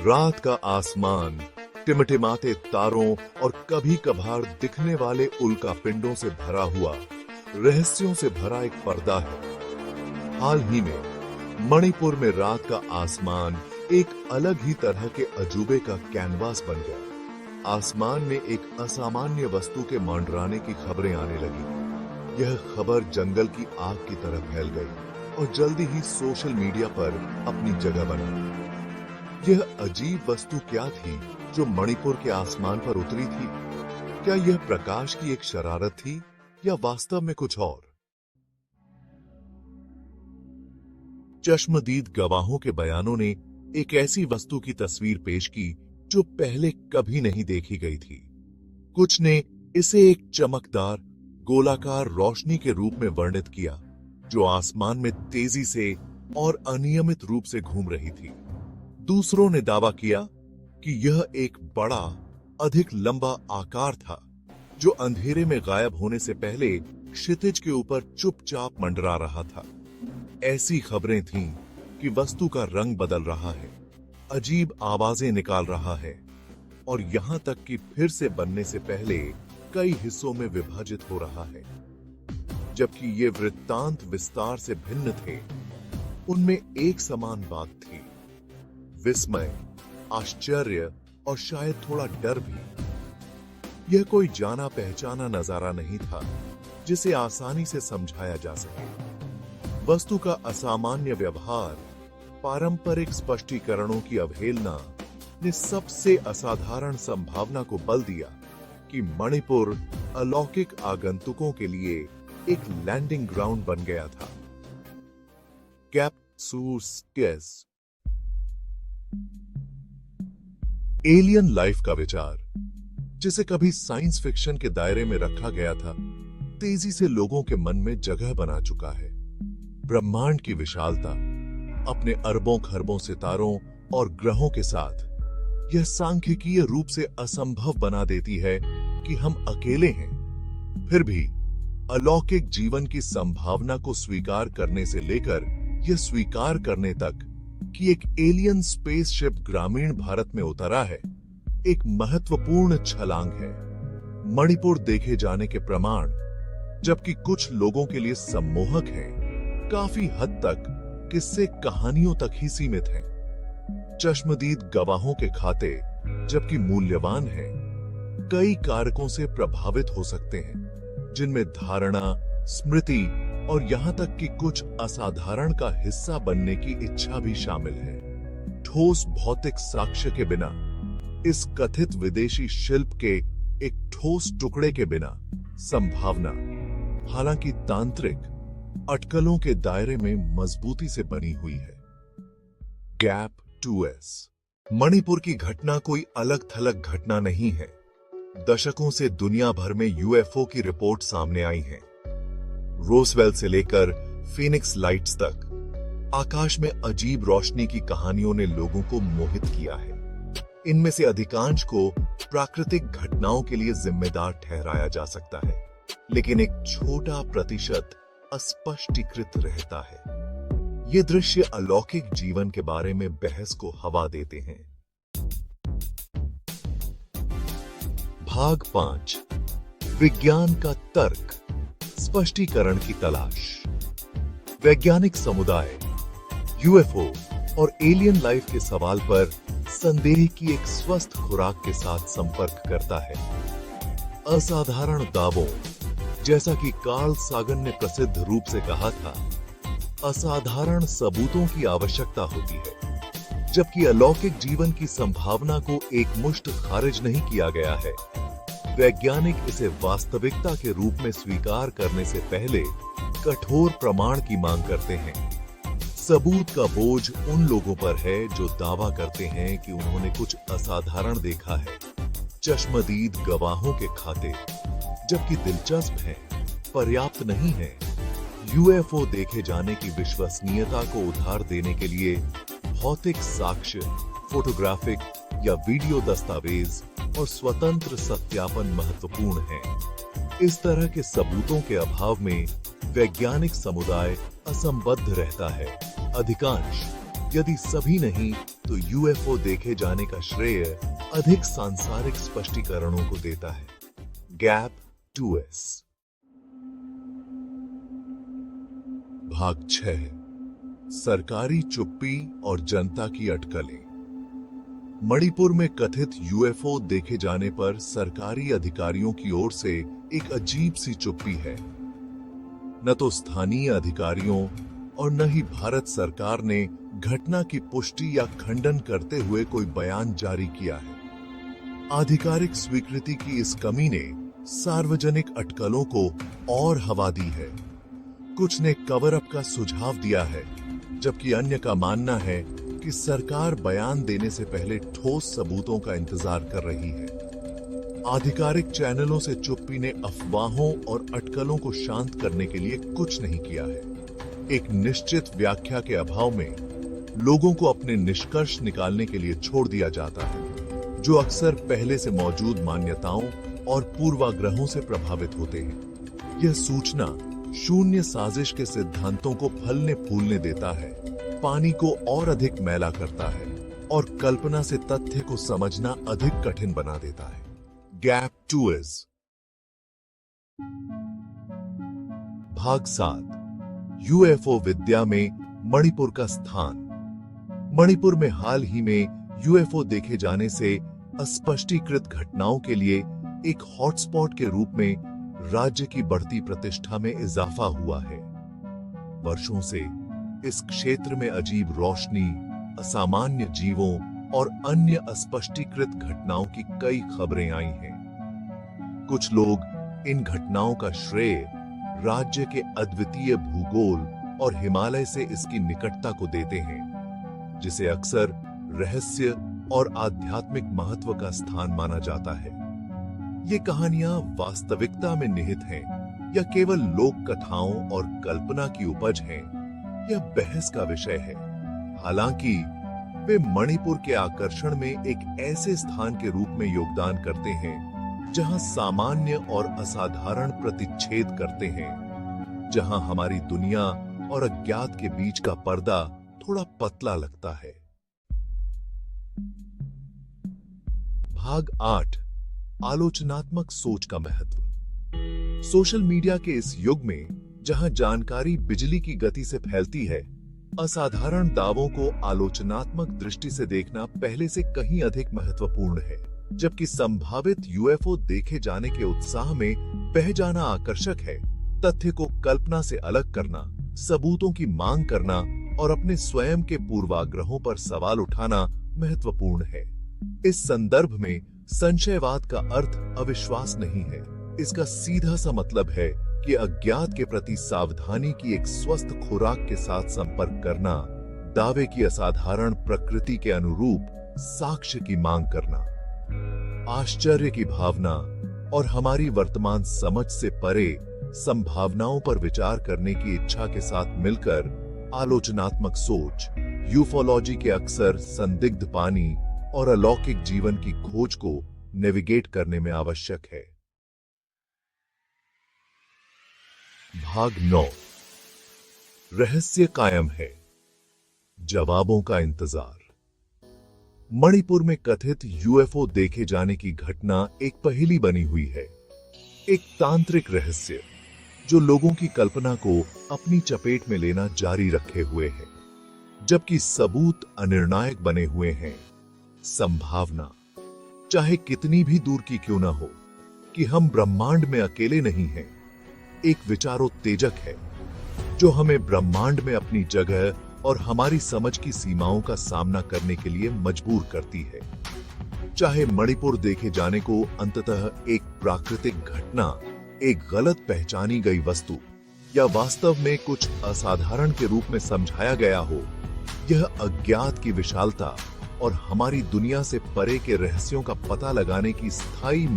रात का आसमान टिमटिमाते तारों और कभी कभार दिखने वाले उल्का पिंडों से भरा हुआ रहस्यों से भरा एक पर्दा है। हाल ही में मणिपुर में रात का आसमान एक अलग ही तरह के अजूबे का कैनवास बन गया। आसमान में एक असामान्य वस्तु के मंडराने की खबरें आने लगी। यह खबर जंगल की आग की तरह फैल गई और जल्दी ही सोशल मीडिया पर अपनी जगह बना। यह अजीब वस्तु क्या थी जो मणिपुर के आसमान पर उतरी थी? क्या यह प्रकाश की एक शरारत थी या वास्तव में कुछ और? चश्मदीद गवाहों के बयानों ने एक ऐसी वस्तु की तस्वीर पेश की जो पहले कभी नहीं देखी गई थी। कुछ ने इसे एक चमकदार गोलाकार रोशनी के रूप में वर्णित किया जो आसमान में तेजी से और अनियमित रूप से घूम रही थी। दूसरों ने दावा किया कि यह एक बड़ा, अधिक लंबा आकार था जो अंधेरे में गायब होने से पहले क्षितिज के ऊपर चुपचाप मंडरा रहा था। ऐसी खबरें थीं कि वस्तु का रंग बदल रहा है, अजीब आवाजें निकाल रहा है और यहां तक कि फिर से बनने से पहले कई हिस्सों में विभाजित हो रहा है। जबकि ये वृत्तांत विस्तार से भिन्न थे, उनमें एक समान बात थी: विस्मय, आश्चर्य और शायद थोड़ा डर भी। यह कोई जाना पहचाना नजारा नहीं था जिसे आसानी से समझाया जा सके। वस्तु का असामान्य व्यवहार, पारंपरिक स्पष्टीकरणों की अवहेलना ने सबसे असाधारण संभावना को बल दिया कि मणिपुर अलौकिक आगंतुकों के लिए एक लैंडिंग ग्राउंड बन गया था। कैप्सूस एलियन लाइफ का विचार, जिसे कभी साइंस फिक्शन के दायरे में रखा गया था, तेजी से लोगों के मन में जगह बना चुका है। ब्रह्मांड की विशालता, अपने अरबों खरबों सितारों और ग्रहों के साथ, यह सांख्यिकीय रूप से असंभव बना देती है कि हम अकेले हैं। फिर भी अलौकिक जीवन की संभावना को स्वीकार करने से लेकर यह स्वीकार करने तक कि एक एलियन स्पेसशिप ग्रामीण भारत में उतरा है, एक महत्वपूर्ण छलांग है। मणिपुर देखे जाने के प्रमाण, जबकि कुछ लोगों के लिए सम्मोहक हैं, काफी हद तक किस्से कहानियों तक ही सीमित हैं। चश्मदीद गवाहों के खाते, जबकि मूल्यवान हैं, कई कारकों से प्रभावित हो सकते हैं, जिनमें धारणा, स्मृति और यहां तक कि कुछ असाधारण का हिस्सा बनने की इच्छा भी शामिल है। ठोस भौतिक साक्ष्य के बिना, इस कथित विदेशी शिल्प के एक ठोस टुकड़े के बिना, संभावना, हालांकि तांत्रिक अटकलों के दायरे में मजबूती से बनी हुई है। गैप 2S मणिपुर की घटना कोई अलग थलग घटना नहीं है। दशकों से दुनिया भर में यूएफओ की रिपोर्ट सामने आई है। रोसवेल से लेकर फीनिक्स लाइट्स तक आकाश में अजीब रोशनी की कहानियों ने लोगों को मोहित किया है। इनमें से अधिकांश को प्राकृतिक घटनाओं के लिए जिम्मेदार ठहराया जा सकता है, लेकिन एक छोटा प्रतिशत अस्पष्टीकृत रहता है। ये दृश्य अलौकिक जीवन के बारे में बहस को हवा देते हैं। भाग 5, विज्ञान का तर्क, स्पष्टीकरण की तलाश। वैज्ञानिक समुदाय यूएफओ और एलियन लाइफ के सवाल पर संदेह की एक स्वस्थ खुराक के साथ संपर्क करता है। असाधारण दावों, जैसा कि कार्ल सागन ने प्रसिद्ध रूप से कहा था, असाधारण सबूतों की आवश्यकता होती है, जबकि अलौकिक जीवन की संभावना को एकमुश्त खारिज नहीं किया गया है। वैज्ञानिक इसे वास्तविकता के रूप में स्वीकार करने से पहले कठोर प्रमाण की मांग करते हैं। सबूत का बोझ उन लोगों पर है जो दावा करते हैं कि उन्होंने कुछ असाधारण देखा है, चश्मदीद गवाहों के खाते, जबकि दिलचस्प है, पर्याप्त नहीं है। यूएफओ देखे जाने की विश्वसनीयता को उधार देने के लिए भौतिक साक्ष्य, फोटोग्राफिक या वीडियो दस्तावेज और स्वतंत्र सत्यापन महत्वपूर्ण है। इस तरह के सबूतों के अभाव में वैज्ञानिक समुदाय असंबद्ध रहता है। अधिकांश, यदि सभी नहीं, तो यूएफओ देखे जाने का श्रेय अधिक सांसारिक स्पष्टीकरणों को देता है। Gap 2S। भाग 6। सरकारी चुप्पी और जनता की अटकलें। मणिपुर में कथित यूएफओ देखे जाने पर सरकारी अधिकारियों की ओर से एक अजीब सी चुप्पी है। न तो स्थानीय अधिकारियों और न ही भारत सरकार ने घटना की पुष्टि या खंडन करते हुए कोई बयान जारी किया है। आधिकारिक स्वीकृति की इस कमी ने सार्वजनिक अटकलों को और हवा दी है। कुछ ने कवर अप का सुझाव दिया है, जबकि अन्य का मानना है कि सरकार बयान देने से पहले ठोस सबूतों का इंतजार कर रही है। आधिकारिक चैनलों से चुप्पी ने अफवाहों और अटकलों को शांत करने के लिए कुछ नहीं किया है। एक निश्चित व्याख्या के अभाव में लोगों को अपने निष्कर्ष निकालने के लिए छोड़ दिया जाता है, जो अक्सर पहले से मौजूद मान्यताओं और पूर्वाग्रहों से प्रभावित होते हैं। यह सूचना शून्य साजिश के सिद्धांतों को फलने फूलने देता है, पानी को और अधिक मैला करता है और कल्पना से तथ्य को समझना अधिक कठिन बना देता है। Gap 2S। भाग 7। यूएफओ विद्या में मणिपुर का स्थान। मणिपुर में हाल ही में यूएफओ देखे जाने से अस्पष्टीकृत घटनाओं के लिए एक हॉटस्पॉट के रूप में राज्य की बढ़ती प्रतिष्ठा में इजाफा हुआ है। वर्षों से इस क्षेत्र में अजीब रोशनी, असामान्य जीवों और अन्य अस्पष्टीकृत घटनाओं की कई खबरें आई हैं। कुछ लोग इन घटनाओं का श्रेय राज्य के अद्वितीय भूगोल और हिमालय से इसकी निकटता को देते हैं, जिसे अक्सर रहस्य और आध्यात्मिक महत्व का स्थान माना जाता है। ये कहानियां वास्तविकता में निहित हैं या केवल लोक कथाओं और कल्पना की उपज हैं, यह बहस का विषय है। हालांकि वे मणिपुर के आकर्षण में एक ऐसे स्थान के रूप में योगदान करते हैं जहां सामान्य और असाधारण प्रतिच्छेद करते हैं, जहां हमारी दुनिया और अज्ञात के बीच का पर्दा थोड़ा पतला लगता है। भाग 8। आलोचनात्मक सोच का महत्व। सोशल मीडिया के इस युग में जहां जानकारी बिजली की गति से फैलती है, असाधारण दावों को आलोचनात्मक दृष्टि से देखना पहले से कहीं अधिक महत्वपूर्ण है। जबकि संभावित यूएफओ देखे जाने के उत्साह में बह जाना आकर्षक है, तथ्य को कल्पना से अलग करना, सबूतों की मांग करना और अपने स्वयं के पूर्वाग्रहों पर सवाल उठाना महत्वपूर्ण है। इस संदर्भ में संशयवाद का अर्थ अविश्वास नहीं है। इसका सीधा सा मतलब है कि अज्ञात के प्रति सावधानी की एक स्वस्थ खुराक के साथ संपर्क करना, दावे की असाधारण प्रकृति के अनुरूप साक्ष्य की मांग करना, आश्चर्य की भावना और हमारी वर्तमान समझ से परे संभावनाओं पर विचार करने की इच्छा के साथ मिलकर आलोचनात्मक सोच यूफोलॉजी के अक्सर संदिग्ध पानी और अलौकिक जीवन की खोज को नेविगेट करने में आवश्यक है। भाग 9। रहस्य कायम है, जवाबों का इंतजार। मणिपुर में कथित यूएफओ देखे जाने की घटना एक पहेली बनी हुई है, एक तांत्रिक रहस्य जो लोगों की कल्पना को अपनी चपेट में लेना जारी रखे हुए है, जबकि सबूत अनिर्णायक बने हुए हैं। संभावना, चाहे कितनी भी दूर की क्यों ना हो, कि हम ब्रह्मांड में अकेले नहीं हैं, एक विचारोत्तेजक है जो हमें ब्रह्मांड में अपनी जगह और हमारी समझ की सीमाओं का सामना करने के लिए मजबूर करती है। चाहे मणिपुर देखे जाने को अंततः एक प्राकृतिक घटना, एक गलत पहचानी गई वस्तु या वास्तव में कुछ असाधारण के रूप में समझाया गया हो, यह अज्ञात की विशालता और हमारी दुनिया से परे के रहस्यों का पता लगाने की स्थायी